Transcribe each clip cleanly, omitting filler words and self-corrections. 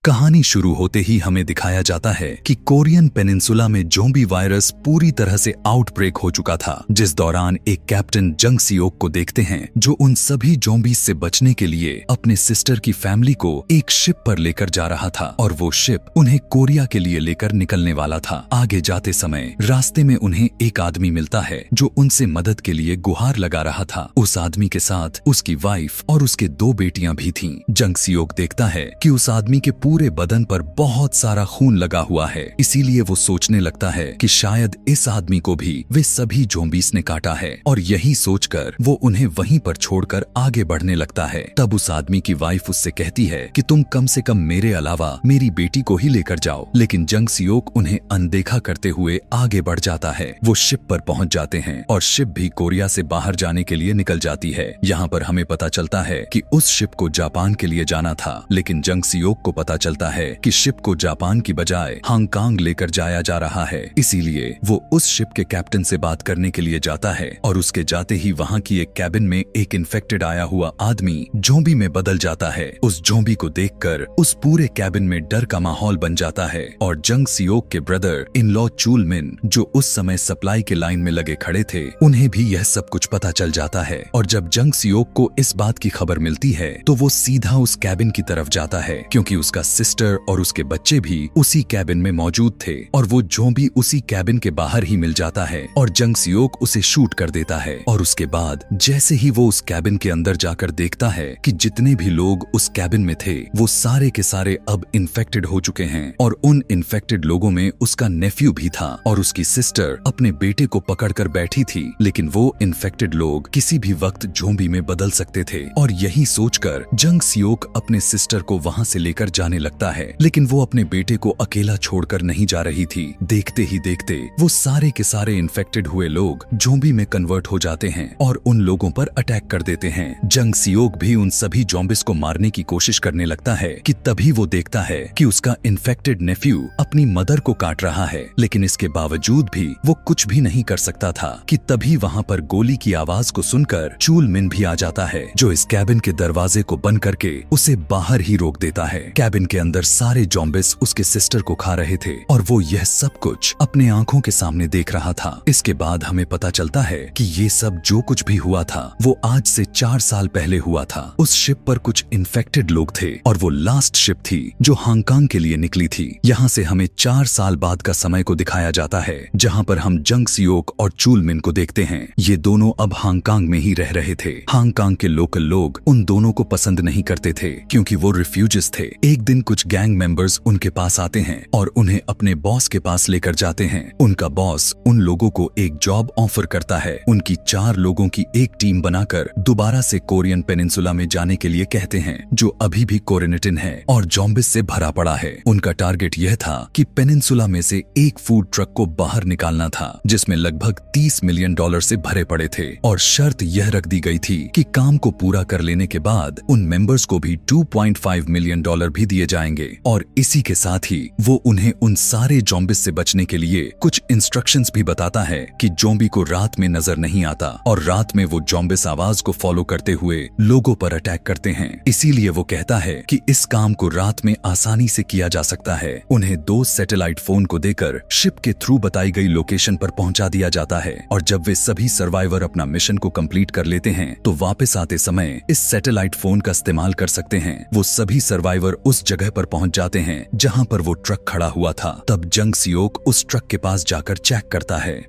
कहानी शुरू होते ही हमें दिखाया जाता है कि कोरियन पेनिनसुला में ज़ोंबी वायरस पूरी तरह से आउटब्रेक हो चुका था, जिस दौरान एक कैप्टन जंग सियोक को देखते हैं जो उन सभी ज़ोंबीज से बचने के लिए अपने सिस्टर की फैमिली को एक शिप पर लेकर जा रहा था और वो शिप उन्हें कोरिया के लिए लेकर निकलने वाला था। आगे जाते समय रास्ते में उन्हें एक आदमी मिलता है जो उनसे मदद के लिए गुहार लगा रहा था। उस आदमी के साथ उसकी वाइफ और उसके 2 बेटियां भी थीं। जंग सियोक देखता है कि उस आदमी के पूरे बदन पर बहुत सारा खून लगा हुआ है, इसीलिए वो सोचने लगता है कि शायद इस आदमी को भी वे सभी ज़ोंबीज ने काटा है और यही सोचकर वो उन्हें वहीं पर छोड़कर आगे बढ़ने लगता है। तब उस आदमी की वाइफ उससे कहती है कि तुम कम से कम मेरे अलावा मेरी बेटी को ही लेकर जाओ, लेकिन जंग सियोक उन्हें अनदेखा करते हुए आगे बढ़ जाता है। वो शिप पर पहुंच जाते हैं और शिप भी कोरिया से बाहर जाने के लिए निकल जाती है। यहाँ पर हमें पता चलता है कि उस शिप को जापान के लिए जाना था, लेकिन जंग सियोक को पता चलता है कि शिप को जापान की बजाय हांगकांग लेकर जाया जा रहा है। इसीलिए वो उस शिप के कैप्टन से बात करने के लिए जाता है और उसके जाते ही वहाँ की एक कैबिन में एक इन्फेक्टेड आया हुआ आदमी ज़ोंबी में बदल जाता है। उस ज़ोंबी को देखकर उस पूरे कैबिन में डर का माहौल बन जाता है और जंग सियोक के ब्रदर इन लॉ चूल मिन, जो उस समय सप्लाई के लाइन में लगे खड़े थे, उन्हें भी यह सब कुछ पता चल जाता है। और जब जंग सियोक को इस बात की खबर मिलती है तो वो सीधा उस कैबिन की तरफ जाता है, क्योंकि उसका सिस्टर और उसके बच्चे भी उसी कैबिन में मौजूद थे और वो ज़ोंबी उसी कैबिन के बाहर ही मिल जाता है और जंग सियोक उसे शूट कर देता है। और उसके बाद जैसे ही वो उस कैबिन के अंदर जाकर देखता है कि जितने भी लोग उस कैबिन में थे वो सारे के सारे अब इन्फेक्टेड हो चुके हैं और उन इन्फेक्टेड लोगों में उसका नेफ्यू भी था और उसकी सिस्टर अपने बेटे को पकड़कर बैठी थी, लेकिन वो इन्फेक्टेड लोग किसी भी वक्त ज़ोंबी में बदल सकते थे। और यही सोचकर जंग सियोक अपने सिस्टर को वहां से लेकर जाने लगता है, लेकिन वो अपने बेटे को अकेला छोड़कर नहीं जा रही थी। देखते ही देखते वो सारे के सारे इन्फेक्टेड हुए लोग ज़ोंबी में कन्वर्ट हो जाते हैं और उन लोगों पर अटैक कर देते हैं। जंग सियोक भी उन सभी ज़ोंबीज को मारने की कोशिश करने लगता है कि तभी वो देखता है कि उसका इन्फेक्टेड नेफ्यू अपनी मदर को काट रहा है, लेकिन इसके बावजूद भी वो कुछ भी नहीं कर सकता था कि तभी वहाँ पर गोली की आवाज को सुनकर चूल मिन भी आ जाता है, जो इस कैबिन के दरवाजे को बंद करके उसे बाहर ही रोक देता है। कैबिन के अंदर सारे ज़ोंबीज उसके सिस्टर को खा रहे थे और वो यह सब कुछ अपने आंखों के सामने देख रहा था। इसके बाद हमें पता चलता है कि ये सब जो कुछ भी हुआ था वो आज से 4 साल पहले हुआ था। उस शिप पर कुछ इन्फेक्टेड लोग थे और वो लास्ट शिप थी जो हांगकांग के लिए निकली थी। यहाँ से हमें 4 साल बाद का समय को दिखाया जाता है, जहाँ पर हम जंग सियोक और चूल मिन को देखते हैं। ये दोनों अब हांगकांग में ही रह रहे थे। हांगकांग के लोकल लोग उन दोनों को पसंद नहीं करते थे क्योंकि वो रिफ्यूजीज थे। एक दिन कुछ गैंग मेंबर्स उनके पास आते हैं और उन्हें अपने बॉस के पास लेकर जाते हैं। उनका बॉस उन लोगों को एक जॉब ऑफर करता है। उनकी 4 लोगों की एक टीम बनाकर दोबारा से कोरियन पेनिनसुला में जाने के लिए कहते हैं, जो अभी भी क्वारंटाइन है और ज़ोंबीज से भरा पड़ा है। उनका टारगेट यह था कि पेनिनसुला में से एक फूड ट्रक को बाहर निकालना था जिसमें लगभग $30 मिलियन से भरे पड़े थे और शर्त यह रख दी गई थी कि काम को पूरा कर लेने के बाद उन मेंबर्स को भी $2.5 मिलियन भी दिए जाएंगे। और इसी के साथ ही वो उन्हें उन सारे ज़ोंबीज से बचने के लिए कुछ इंस्ट्रक्शंस भी बताता है कि ज़ोंबी को रात में नजर नहीं आता और रात में वो ज़ोंबीज आवाज को फॉलो करते हुए लोगों पर अटैक करते हैं। इसीलिए वो कहता है कि इस काम को रात में आसानी से किया जा सकता है। उन्हें 2 सैटेलाइट फोन को देकर शिप के थ्रू बताई गई लोकेशन पर पहुंचा दिया जाता है और जब वे सभी सर्वाइवर अपना मिशन को कंप्लीट कर लेते हैं तो वापस आते समय इस सैटेलाइट फोन का इस्तेमाल कर सकते हैं। वो सभी सर्वाइवर उस जगह पर पहुंच जाते हैं जहां पर वो ट्रक खड़ा हुआ था। तब जंग सियोक उस ट्रक के पास जाकर चेक करता है।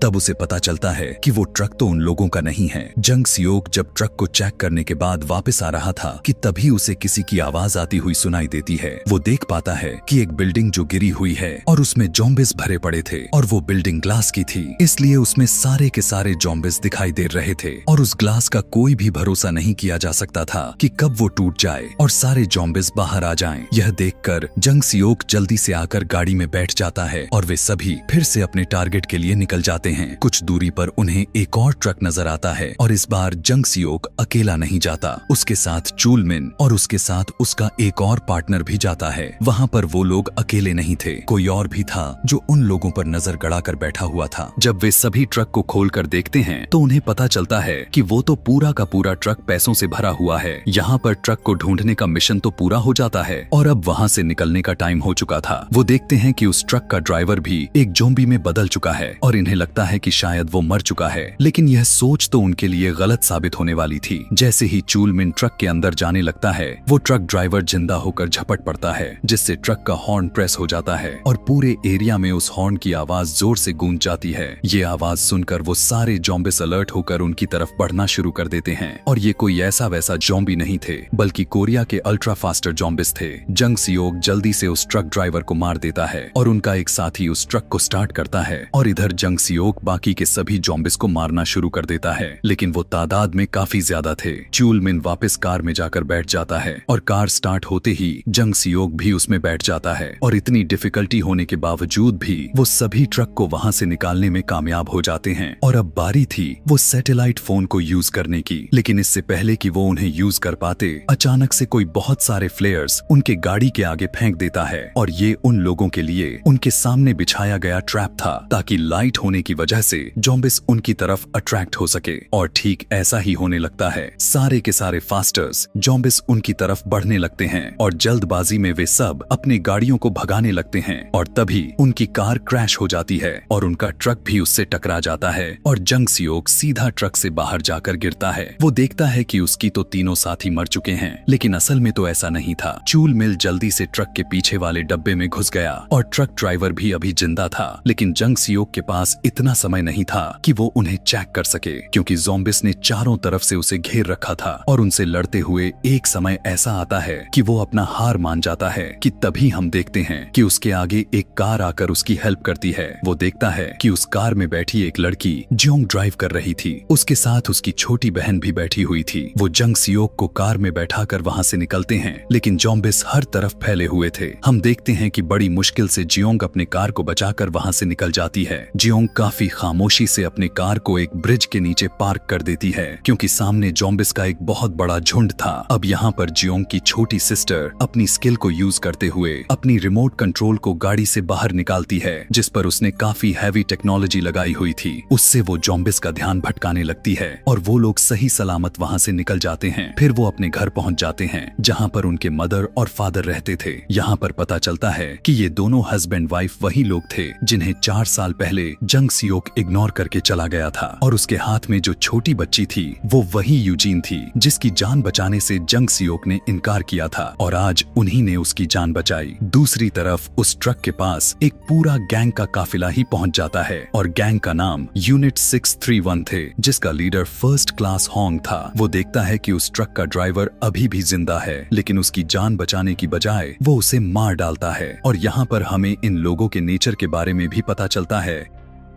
तब उसे पता चलता है कि वो ट्रक तो उन लोगों का नहीं है। जंग सियोक जब ट्रक को चेक करने के बाद वापस आ रहा था कि तभी उसे किसी की आवाज आती हुई सुनाई देती है। वो देख पाता है कि एक बिल्डिंग जो गिरी हुई है और उसमें ज़ोंबीज भरे पड़े थे और वो बिल्डिंग ग्लास की थी, इसलिए उसमें सारे के सारे ज़ोंबीज दिखाई दे रहे थे और उस ग्लास का कोई भी भरोसा नहीं किया जा सकता था कि कब वो टूट जाए और सारे ज़ोंबीज बाहर आ जाएं। यह देखकर जंग सियोक जल्दी से आकर गाड़ी में बैठ जाता है और वे सभी फिर से अपने टारगेट के लिए निकल जाते जाते हैं। कुछ दूरी पर उन्हें एक और ट्रक नजर आता है और इस बार जंग सियोक अकेला नहीं जाता, उसके साथ चूल मिन और उसके साथ उसका एक और पार्टनर भी जाता है। वहाँ पर वो लोग अकेले नहीं थे, कोई और भी था जो उन लोगों पर नजर गड़ाकर बैठा हुआ था। जब वे सभी ट्रक को खोलकर देखते हैं तो उन्हें पता चलता है कि वो तो पूरा का पूरा ट्रक पैसों से भरा हुआ है। यहाँ पर ट्रक को ढूंढने का मिशन तो पूरा हो जाता है और अब वहाँ से निकलने का टाइम हो चुका था। वो देखते हैं कि उस ट्रक का ड्राइवर भी एक ज़ॉम्बी में बदल चुका है और इन्हें लगता है कि शायद वो मर चुका है, लेकिन यह सोच तो उनके लिए गलत साबित होने वाली थी। जैसे ही चूल मिन ट्रक के अंदर जाने लगता है, वो ट्रक ड्राइवर जिंदा होकर झपट पड़ता है, जिससे ट्रक का हॉर्न प्रेस हो जाता है और पूरे एरिया में उस हॉर्न की आवाज जोर से गूंज जाती है। ये आवाज सुनकर वो सारे ज़ॉम्बिस अलर्ट होकर उनकी तरफ बढ़ना शुरू कर देते हैं और ये कोई ऐसा वैसा ज़ॉम्बी नहीं थे, बल्कि कोरिया के अल्ट्रा फास्टर ज़ॉम्बिस थे। जंग सियोक जल्दी से उस ट्रक ड्राइवर को मार देता है और उनका एक साथी उस ट्रक को स्टार्ट करता है और इधर जंग सियोक बाकी के सभी ज़ॉम्बिस को मारना शुरू कर देता है, लेकिन वो तादाद में काफी ज्यादा थे। चूल मिन वापस कार में जाकर बैठ जाता है और कार स्टार्ट होते ही जंग सियोक भी उसमें बैठ जाता है और इतनी डिफिकल्टी होने के बावजूद भी वो सभी ट्रक को वहाँ से निकालने में कामयाब हो जाते हैं। और अब बारी थी वो सैटेलाइट फोन को यूज करने की, लेकिन इससे पहले कि वो उन्हें यूज कर पाते, अचानक से कोई बहुत सारे फ्लेयर्स उनके गाड़ी के आगे फेंक देता है और ये उन लोगों के लिए उनके सामने बिछाया गया ट्रैप था ताकि लाइट होने की वजह से ज़ॉम्बिस उनकी तरफ अट्रैक्ट हो सके। और ठीक ऐसा ही होने लगता है। सारे के सारे फास्टर्स ज़ॉम्बिस उनकी तरफ बढ़ने लगते हैं और जल्दबाजी में वे सब अपनी गाड़ियों को भगाने लगते हैं और तभी उनकी कार क्रैश हो जाती है और उनका ट्रक भी उससे टकरा जाता है और जंग सियोक सीधा ट्रक से बाहर जाकर गिरता है। वो देखता है कि उसकी तो तीनों साथी मर चुके हैं, लेकिन असल में तो ऐसा नहीं था। चूल मिल जल्दी से ट्रक के पीछे वाले डब्बे में घुस गया और ट्रक ड्राइवर भी अभी जिंदा था, लेकिन जंग सियोक के पास इतना समय नहीं था कि वो उन्हें चेक कर सके, क्योंकि ज़ॉम्बिस ने चारों तरफ से उसे घेर रखा था और उनसे लड़ते हुए एक समय ऐसा आता है कि वो अपना हार मान जाता है कि तभी हम देखते हैं कि उसके आगे एक कार आकर उसकी हेल्प करती है। वो देखता है कि उस कार में बैठी एक लड़की जियोंग ड्राइव कर रही थी, उसके साथ उसकी छोटी बहन भी बैठी हुई थी। वो जंग सियोक को कार में बैठाकर वहाँ से निकलते हैं, लेकिन ज़ॉम्बिस हर तरफ फैले हुए थे। हम देखते हैं कि बड़ी मुश्किल से जियोंग अपने कार को बचाकर वहाँ से निकल जाती है। जियोंग काफी खामोशी से अपनी कार को एक ब्रिज के नीचे पार्क कर देती है, क्योंकि सामने ज़ॉम्बिस का एक बहुत बड़ा झुंड था। अब यहाँ पर जियोंग की छोटी सिस्टर अपनी स्किल को यूज करते हुए अपनी रिमोट कंट्रोल को गाड़ी से बाहर निकालती है, जिस पर उसने काफी हैवी टेक्नोलॉजी लगाई हुई थी। उससे वो ज़ॉम्बिस का ध्यान भटकाने लगती है और वो लोग सही सलामत वहाँ से निकल जाते हैं। फिर वो अपने घर पहुँच जाते हैं, जहाँ पर उनके मदर और फादर रहते थे। यहाँ पर पता चलता है कि ये दोनों हस्बैंड वाइफ वही लोग थे जिन्हें 4 साल पहले जंग सियोक इग्नोर करके चला गया था और उसके हाथ में जो छोटी बच्ची थी वो वही यूजीन थी, जिसकी जान बचाने से जंग सियोक ने इनकार किया था और आज उन्हीं ने उसकी जान बचाई। दूसरी तरफ उस ट्रक के पास एक पूरा गैंग का काफिला ही पहुंच जाता है और गैंग का नाम यूनिट 631 थे, जिसका लीडर फर्स्ट क्लास होंग था। वो देखता है कि उस ट्रक का ड्राइवर अभी भी जिंदा है, लेकिन उसकी जान बचाने की बजाय वो उसे मार डालता है। और यहाँ पर हमें इन लोगों के नेचर के बारे में भी पता चलता है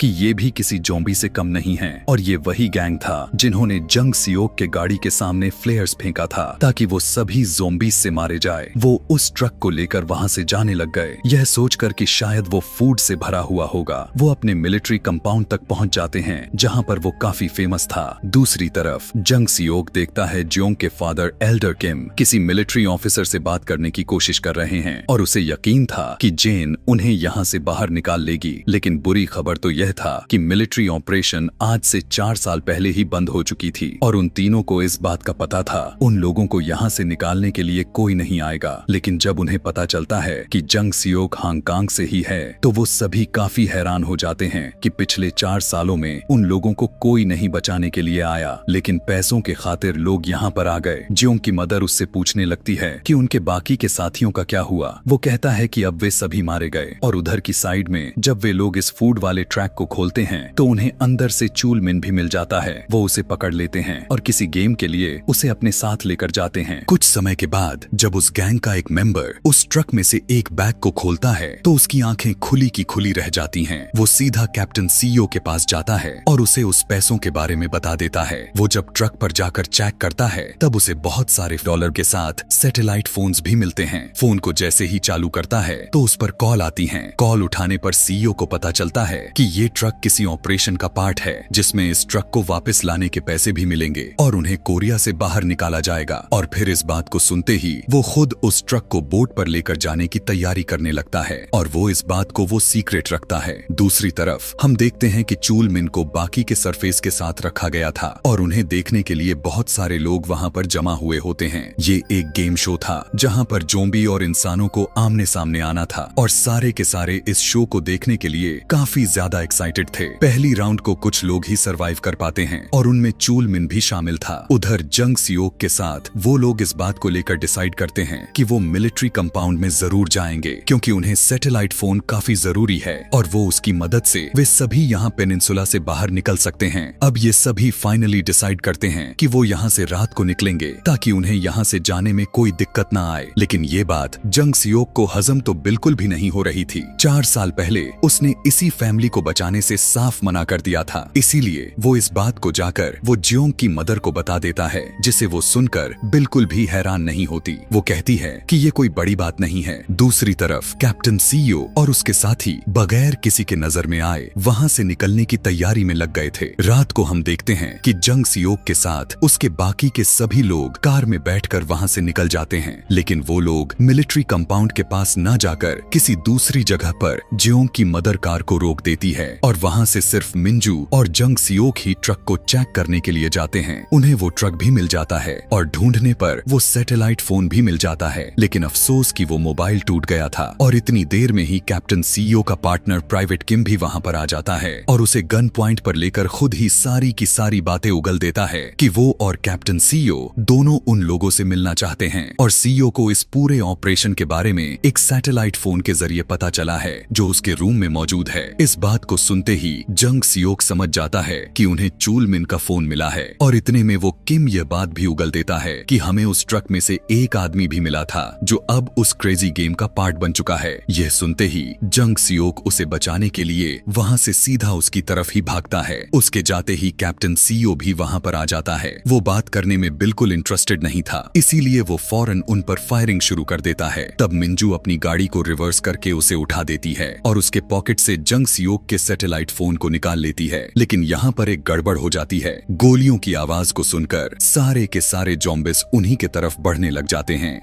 कि ये भी किसी ज़ॉम्बी से कम नहीं हैं और ये वही गैंग था जिन्होंने जंग सियोक के गाड़ी के सामने फ्लेयर्स फेंका था ताकि वो सभी ज़ॉम्बीज से मारे जाए। वो उस ट्रक को लेकर वहाँ से जाने लग गए, यह सोचकर कि शायद वो फूड से भरा हुआ होगा। वो अपने मिलिट्री कंपाउंड तक पहुँच जाते हैं, जहाँ पर वो काफी फेमस था। दूसरी तरफ जंग सियोक देखता है जियोंग के फादर एल्डर किम किसी मिलिट्री ऑफिसर से बात करने की कोशिश कर रहे हैं और उसे यकीन था कि जेन उन्हें यहाँ से बाहर निकाल लेगी, लेकिन बुरी खबर तो यह था कि मिलिट्री ऑपरेशन आज से 4 साल पहले ही बंद हो चुकी थी और उन तीनों को इस बात का पता था उन लोगों को यहाँ से निकालने के लिए कोई नहीं आएगा। लेकिन जब उन्हें पता चलता है कि जंग सियोक हांगकांग से ही है तो वो सभी काफी हैरान हो जाते हैं कि पिछले 4 सालों में उन लोगों को कोई नहीं बचाने के लिए आया, लेकिन पैसों के खातिर लोग यहाँ पर आ गए। जियोंग की मदर उससे पूछने लगती है कि उनके बाकी के साथियों का क्या हुआ। वो कहता है कि अब वे सभी मारे गए और उधर की साइड में जब वे लोग इस फूड वाले ट्रैक को खोलते हैं तो उन्हें अंदर से चूल मिन भी मिल जाता है। वो उसे पकड़ लेते हैं और किसी गेम के लिए उसे अपने साथ लेकर जाते हैं। कुछ समय के बाद जब उस गैंग का एक मेंबर उस ट्रक में से एक बैग को खोलता है तो उसकी आंखें खुली की खुली रह जाती हैं। वो सीधा कैप्टन सीईओ के पास जाता है और उसे उस पैसों के बारे में बता देता है। वो जब ट्रक पर जाकर चेक करता है तब उसे बहुत सारे डॉलर के साथ सैटेलाइट फोन्स भी मिलते हैं। फोन को जैसे ही चालू करता है तो उस पर कॉल आती है। कॉल उठाने पर सीईओ को पता चलता है कि ये ट्रक किसी ऑपरेशन का पार्ट है जिसमें इस ट्रक को वापस लाने के पैसे भी मिलेंगे और उन्हें कोरिया से बाहर निकाला जाएगा। और फिर इस बात को सुनते ही वो खुद उस ट्रक को बोट पर लेकर जाने की तैयारी करने लगता है और वो इस बात को वो सीक्रेट रखता है। दूसरी तरफ हम देखते हैं कि चूल मिन को बाकी के सरफेस के साथ रखा गया था और उन्हें देखने के लिए बहुत सारे लोग वहाँ पर जमा हुए होते हैं। ये एक गेम शो था जहाँ पर ज़ॉम्बी और इंसानों को आमने सामने आना था और सारे के सारे इस शो को देखने के लिए काफी ज्यादा एक्साइटेड थे। पहली राउंड को कुछ लोग ही सरवाइव कर पाते हैं और उनमें चूल मिन भी शामिल था। उधर जंग सियोक के साथ वो लोग इस बात को लेकर डिसाइड करते हैं कि वो मिलिट्री कंपाउंड में जरूर जाएंगे क्योंकि उन्हें सैटेलाइट फोन काफी जरूरी है और वो उसकी मदद से वे सभी यहाँ पेनिनसुला से बाहर निकल सकते हैं। अब ये सभी फाइनली डिसाइड करते हैं कि वो यहाँ से रात को निकलेंगे ताकि उन्हें यहाँ से जाने में कोई दिक्कत न आए। लेकिन ये बात जंग सियोक को हजम तो बिल्कुल भी नहीं हो रही थी। 4 साल पहले उसने इसी फैमिली को बचाने से साफ मना कर दिया था, इसीलिए वो इस बात को जाकर वो जियोंग की मदर को बता देता है, जिसे वो सुनकर बिल्कुल भी हैरान नहीं होती। वो कहती है कि ये कोई बड़ी बात नहीं है। दूसरी तरफ कैप्टन सीओ और उसके साथी बगैर किसी के नजर में आए वहाँ से निकलने की तैयारी में लग गए थे। रात को हम देखते हैं कि जंग सियोक के साथ उसके बाकी के सभी लोग कार में बैठकर वहाँ से निकल जाते हैं, लेकिन वो लोग मिलिट्री कंपाउंड के पास न जाकर किसी दूसरी जगह पर जियोंग की मदर कार को रोक देती है और वहाँ से सिर्फ मिंजू और जंग सियोक ही ट्रक को चेक करने के लिए जाते हैं। उन्हें वो ट्रक भी मिल जाता है और ढूंढने पर वो सैटेलाइट फोन भी मिल जाता है, लेकिन अफसोस कि वो मोबाइल टूट गया था और इतनी देर में ही कैप्टन सीईओ का पार्टनर प्राइवेट किम भी वहाँ पर आ जाता है और उसे गन पॉइंट पर लेकर खुद ही सारी की सारी बातें उगल देता है कि वो और कैप्टन सीईओ दोनों उन लोगों से मिलना चाहते हैं और सीईओ को इस पूरे ऑपरेशन के बारे में एक सैटेलाइट फोन के जरिए पता चला है जो उसके रूम में मौजूद है। इस बात को सुनते ही जंग सियोक समझ जाता है कि उन्हें चूल मिन का फोन मिला है और इतने में वो किम यह बात भी उगल देता है कि हमें उस ट्रक में से एक आदमी भी मिला था जो अब उस क्रेजी गेम का पार्ट बन चुका है। यह सुनते ही जंग सियोक उसे बचाने के लिए वहाँ से सीधा उसकी तरफ ही भागता है। उसके जाते ही कैप्टन सीईओ भी वहाँ पर आ जाता है। वो बात करने में बिल्कुल इंटरेस्टेड नहीं था, इसीलिए वो फौरन उन पर फायरिंग शुरू कर देता है। तब मिंजू अपनी गाड़ी को रिवर्स करके उसे उठा देती है और उसके पॉकेट से जंग सियोक के सैटेलाइट फोन को निकाल लेती है। लेकिन यहाँ पर एक गड़बड़ हो जाती है। गोलियों की आवाज को सुनकर सारे के सारे ज़ॉम्बिस उन्हीं के तरफ बढ़ने लग जाते हैं।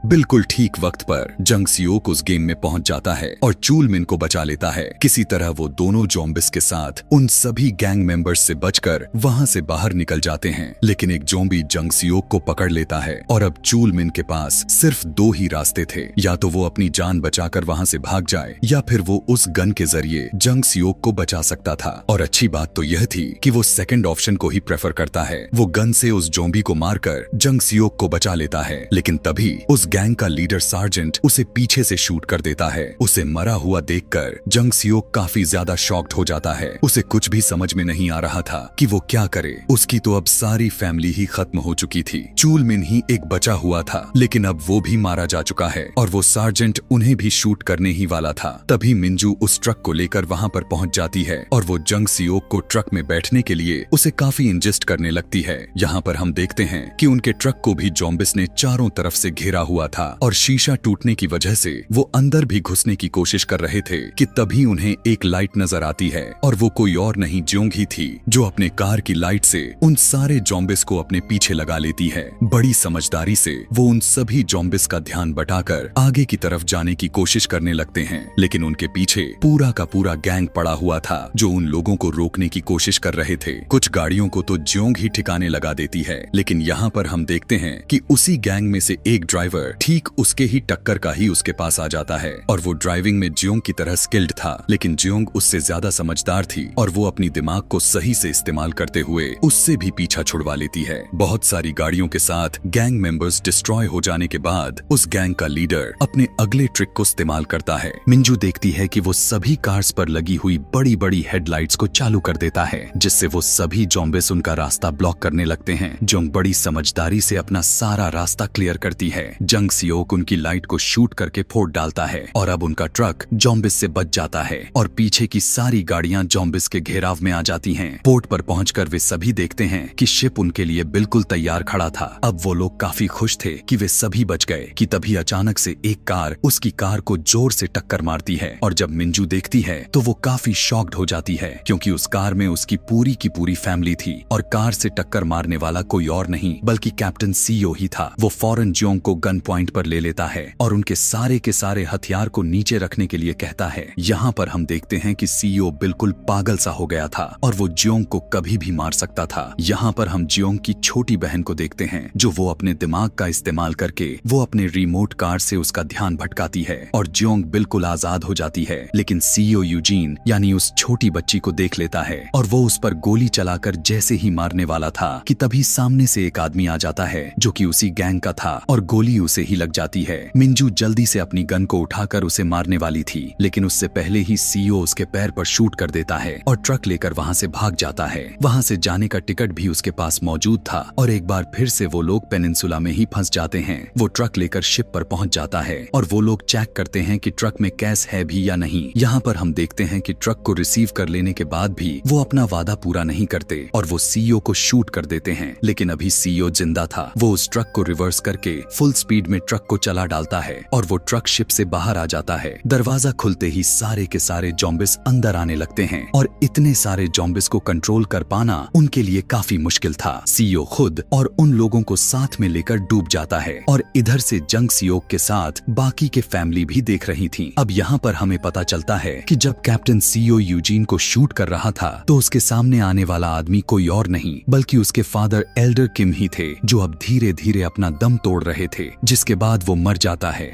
बिल्कुल ठीक वक्त पर जंग सियोक उस गेम में पहुंच जाता है और चूल मिन को बचा लेता है। किसी तरह वो दोनों ज़ॉम्बिस के साथ उन सभी गैंग मेंबर्स से बचकर वहां से बाहर निकल जाते हैं, लेकिन एक ज़ॉम्बी जंग सियोक को पकड़ लेता है और अब चूल मिन के पास सिर्फ 2 ही रास्ते थे, या तो वो अपनी जान बचाकर वहां से भाग जाए या फिर वो उस गन के जरिए जंग सियोक को बचा सकता था। और अच्छी बात तो यह थी कि वो सेकंड ऑप्शन को ही प्रेफर करता है। वो गन से उस ज़ॉम्बी को मारकर जंग सियोक को बचा लेता है, लेकिन तभी उस गैंग का लीडर सार्जेंट उसे पीछे से शूट कर देता है। उसे मरा हुआ देखकर जंग सियोक काफी ज्यादा शॉक्ड हो जाता है। उसे कुछ भी समझ में नहीं आ रहा था कि वो क्या करे। उसकी तो अब सारी फैमिली ही खत्म हो चुकी थी। चूल मिन ही एक बचा हुआ था, लेकिन अब वो भी मारा जा चुका है और वो सार्जेंट उन्हें भी शूट करने ही वाला था। तभी मिंजू उस ट्रक को लेकर वहाँ पर पहुँच जाती है और वो जंग सियोक को ट्रक में बैठने के लिए उसे काफी इंजेस्ट करने लगती है। यहाँ पर हम देखते हैं कि उनके ट्रक को भी ज़ॉम्बिस ने चारों तरफ से घेरा हुआ था और शीशा टूटने की वजह से वो अंदर भी घुसने की कोशिश कर रहे थे कि तभी उन्हें एक लाइट नजर आती है और वो कोई और नहीं जियोंग ही थी जो अपने कार की लाइट से उन सारे ज़ॉम्बिस को अपने पीछे लगा लेती है। बड़ी समझदारी से वो उन सभी ज़ॉम्बिस का ध्यान बटाकर आगे की तरफ जाने की कोशिश करने लगते हैं, लेकिन उनके पीछे पूरा का पूरा गैंग पड़ा हुआ था जो उन लोगों को रोकने की कोशिश कर रहे थे। कुछ गाड़ियों को तो जियोंग ही ठिकाने लगा देती है, लेकिन यहाँ पर हम देखते हैं कि उसी गैंग में से एक ड्राइवर ठीक उसके ही टक्कर का ही उसके पास आ जाता है और वो ड्राइविंग में जियोंग की तरह स्किल्ड था, लेकिन जियोंग उससे ज्यादा समझदार थी और वो अपनी दिमाग को सही से इस्तेमाल करते हुए उससे भी पीछा छुड़वा लेती है। बहुत सारी गाड़ियों के साथ गैंग मेंबर्स डिस्ट्रॉय हो जाने के बाद उस गैंग का लीडर अपने अगले ट्रिक को इस्तेमाल करता है। मिंजू देखती है कि वो सभी कार्स पर लगी हुई बड़ी बड़ी हेडलाइट्स को चालू कर देता है, जिससे वो सभी ज़ॉम्बिस उनका रास्ता ब्लॉक करने लगते हैं। जियोंग बड़ी समझदारी से अपना सारा रास्ता क्लियर करती है। जंग सियोक उनकी लाइट को शूट करके फोड़ डालता है और अब उनका ट्रक जॉम्बिस से बच जाता है और पीछे की सारी गाड़ियां जॉम्बिस के घेराव में आ जाती हैं। पोर्ट पर पहुंचकर वे सभी देखते हैं कि शिप उनके लिए बिल्कुल तैयार खड़ा था। अब वो लोग काफी खुश थे कि वे सभी बच गए कि तभी अचानक से एक कार उसकी कार को जोर से टक्कर मारती है और जब मिंजू देखती है तो वो काफी शॉक्ड हो जाती है क्योंकि उस कार में उसकी पूरी की पूरी फैमिली थी और कार से टक्कर मारने वाला कोई और नहीं बल्कि कैप्टन सीओ ही था। वो फौरन जियोंग को गन पॉइंट पर ले लेता है और उनके सारे के सारे हथियार को नीचे रखने के लिए कहता है। यहाँ पर हम देखते हैं कि सीईओ बिल्कुल पागल सा हो गया था और वो जियोंग को कभी भी मार सकता था। यहाँ पर हम जियोंग की छोटी बहन को देखते हैं जो वो अपने दिमाग का इस्तेमाल करके वो अपने रिमोट कार से उसका ध्यान भटकाती है और जियोंग बिल्कुल आजाद हो जाती है। लेकिन सीईओ यूजीन यानी उस छोटी बच्ची को देख लेता है और वो उस पर गोली चलाकर जैसे ही मारने वाला था कि तभी सामने से एक आदमी आ जाता है जो कि उसी गैंग का था और गोली उसे ही लग जाती है। मिंजू जल्दी से अपनी गन को उठाकर उसे मारने वाली थी लेकिन उससे पहले ही सीईओ उसके पैर पर शूट कर देता है और ट्रक लेकर वहां से भाग जाता है। वहां से जाने का टिकट भी उसके पास मौजूद था और एक बार फिर से वो लोग पेनिनसुला में ही फंस जाते हैं। वो ट्रक लेकर शिप पर पहुंच जाता है और वो लोग चेक करते हैं कि ट्रक में कैश है भी या नहीं। यहाँ पर हम देखते हैं कि ट्रक को रिसीव कर लेने के बाद भी वो अपना वादा पूरा नहीं करते और वो सीईओ को शूट कर देते हैं। लेकिन अभी सीईओ जिंदा था। वो उस ट्रक को रिवर्स करके फुल स्पीड में ट्रक को चला डालता है और वो ट्रक शिप से बाहर आ जाता है। दरवाजा खुलते ही सारे के सारे जॉम्बिस अंदर आने लगते हैं और इतने सारे जॉम्बिस को कंट्रोल कर पाना उनके लिए काफी मुश्किल था। सीईओ खुद और उन लोगों को साथ में लेकर डूब जाता है और इधर से जंग सियोक के साथ बाकी के फैमिली भी देख रही थी। अब यहाँ पर हमें पता चलता है कि जब कैप्टन सीईओ यूजीन को शूट कर रहा था तो उसके सामने आने वाला आदमी कोई और नहीं बल्कि उसके फादर एल्डर किम ही थे जो अब धीरे धीरे अपना दम तोड़ रहे थे, जिसके बाद वो मर जाता है।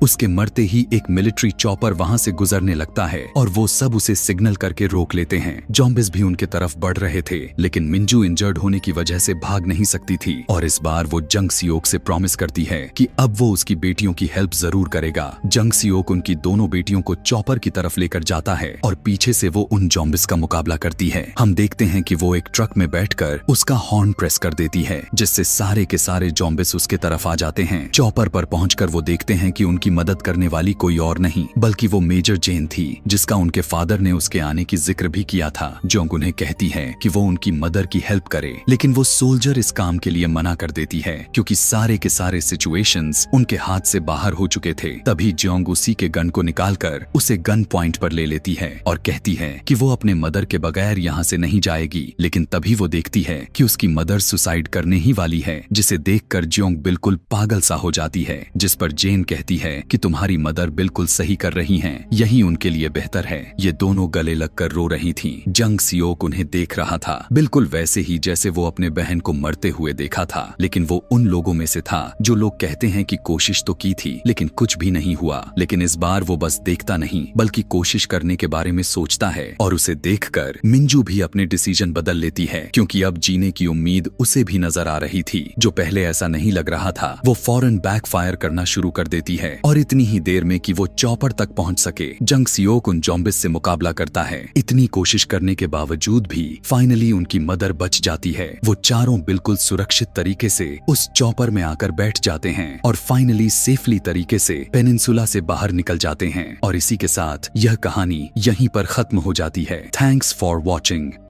उसके मरते ही एक मिलिट्री चॉपर वहां से गुजरने लगता है और वो सब उसे सिग्नल करके रोक लेते हैं। जॉम्बिस भी उनके तरफ बढ़ रहे थे लेकिन मिंजू इंजर्ड होने की वजह से भाग नहीं सकती थी और इस बार वो जंग सियोक से प्रॉमिस करती है कि अब वो उसकी बेटियों की हेल्प जरूर करेगा। जंग सियोक उनकी दोनों बेटियों को चॉपर की तरफ लेकर जाता है और पीछे से वो उन जॉम्बिस का मुकाबला करती है। हम देखते हैं कि वो एक ट्रक में बैठकर उसका हॉर्न प्रेस कर देती है जिससे सारे के सारे जॉम्बिस उसके तरफ आ जाते हैं। चॉपर पर पहुंचकर वो देखते हैं कि उनकी मदद करने वाली कोई और नहीं बल्कि वो मेजर जेन थी जिसका उनके फादर ने उसके आने की जिक्र भी किया था। जोंग उन्हें कहती है कि वो उनकी मदर की हेल्प करे लेकिन वो सोल्जर इस काम के लिए मना कर देती है क्योंकि सारे के सारे सिचुएशंस उनके हाथ से बाहर हो चुके थे। तभी जोंग उसी के गन को निकालकर उसे गन पॉइंट पर ले लेती है और कहती है कि वो अपने मदर के बगैर यहाँ से नहीं जाएगी। लेकिन तभी वो देखती है कि उसकी मदर सुसाइड करने ही वाली है, जिसे देखकर जोंग बिल्कुल पागल सा हो जाती है। जिस पर जेन कहती है कि तुम्हारी मदर बिल्कुल सही कर रही हैं, यही उनके लिए बेहतर है। ये दोनों गले लगकर रो रही थीं। जंग सियोक उन्हें देख रहा था बिल्कुल वैसे ही जैसे वो अपने बहन को मरते हुए देखा था, लेकिन वो उन लोगों में से था जो लोग कहते हैं कि कोशिश तो की थी लेकिन कुछ भी नहीं हुआ। लेकिन इस बार वो बस देखता नहीं बल्कि कोशिश करने के बारे में सोचता है और उसे देखकर मिंजू भी अपने डिसीजन बदल लेती है क्योंकि अब जीने की उम्मीद उसे भी नजर आ रही थी। जो पहले ऐसा नहीं लग रहा था वो फौरन बैकफायर करना शुरू कर देती है और इतनी ही देर में कि वो चॉपर तक पहुंच सके। जंग सियोक उन जॉम्बिस से मुकाबला करता है। इतनी कोशिश करने के बावजूद भी फाइनली उनकी मदर बच जाती है। वो चारों बिल्कुल सुरक्षित तरीके से उस चॉपर में आकर बैठ जाते हैं और फाइनली सेफली तरीके से पेनिनसुला से बाहर निकल जाते हैं। और इसी के साथ यह कहानी यहीं पर खत्म हो जाती है। Thanks for watching.